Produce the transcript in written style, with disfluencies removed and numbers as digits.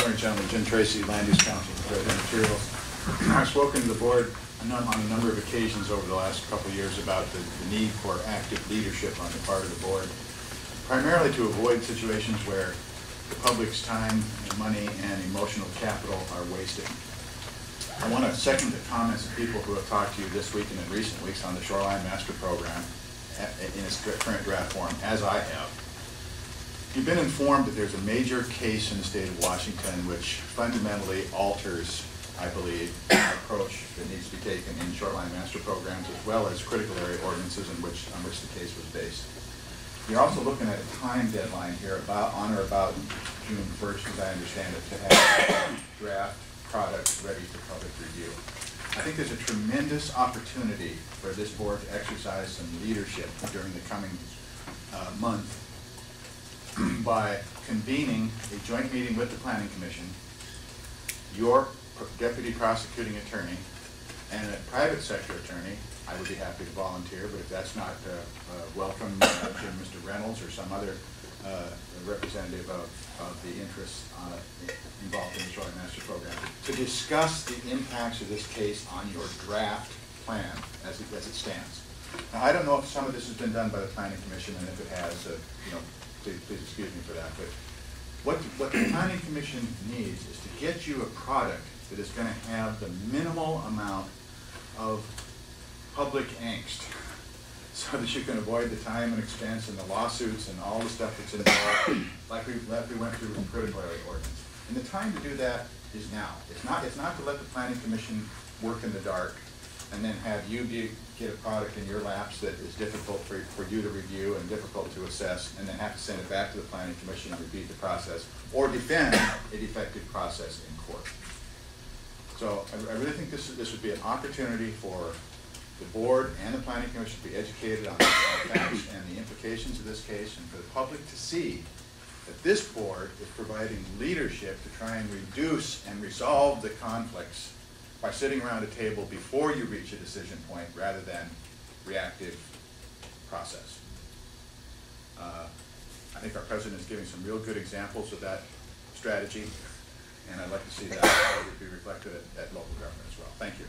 morning, gentlemen. Jim Tracy, Land Use Council, President Materials. I've spoken to the board on a number of occasions over the last couple of years about the need for active leadership on the part of the board, primarily to avoid situations where the public's time, and money, and emotional capital are wasted. I want to second the comments of people who have talked to you this week and in recent weeks on the Shoreline Master Program in its current draft form, as I have. You've been informed that there's a major case in the state of Washington which fundamentally alters, I believe, the approach that needs to be taken in shoreline master programs as well as critical area ordinances on which the case was based. You're also looking at a time deadline here on or about June 1st, as I understand it, to have draft products ready for public review. I think there's a tremendous opportunity for this board to exercise some leadership during the coming month by convening a joint meeting with the Planning Commission, your deputy prosecuting attorney, and a private sector attorney. I would be happy to volunteer, but if that's not welcome, Mr. Reynolds or some other representative of the interests involved in the Shoreline Master Program, to discuss the impacts of this case on your draft plan as it stands. Now, I don't know if some of this has been done by the Planning Commission, and if it has, please excuse me for that. But what the Planning Commission needs is to get you a product that is going to have the minimal amount of public angst, so that you can avoid the time and expense and the lawsuits and all the stuff that's involved, like we went through with the critical area ordinance. And the time to do that is now. It's not to let the Planning Commission work in the dark and then have you get a product in your laps that is difficult for you to review and difficult to assess, and then have to send it back to the Planning Commission and repeat the process, or defend a defective process in court. So I really think this would be an opportunity for the board and the Planning Commission to be educated on the facts and the implications of this case, and for the public to see that this board is providing leadership to try and reduce and resolve the conflicts by sitting around a table before you reach a decision point rather than reactive process. I think our president is giving some real good examples of that strategy, and I'd like to see that be reflected at local government as well. Thank you.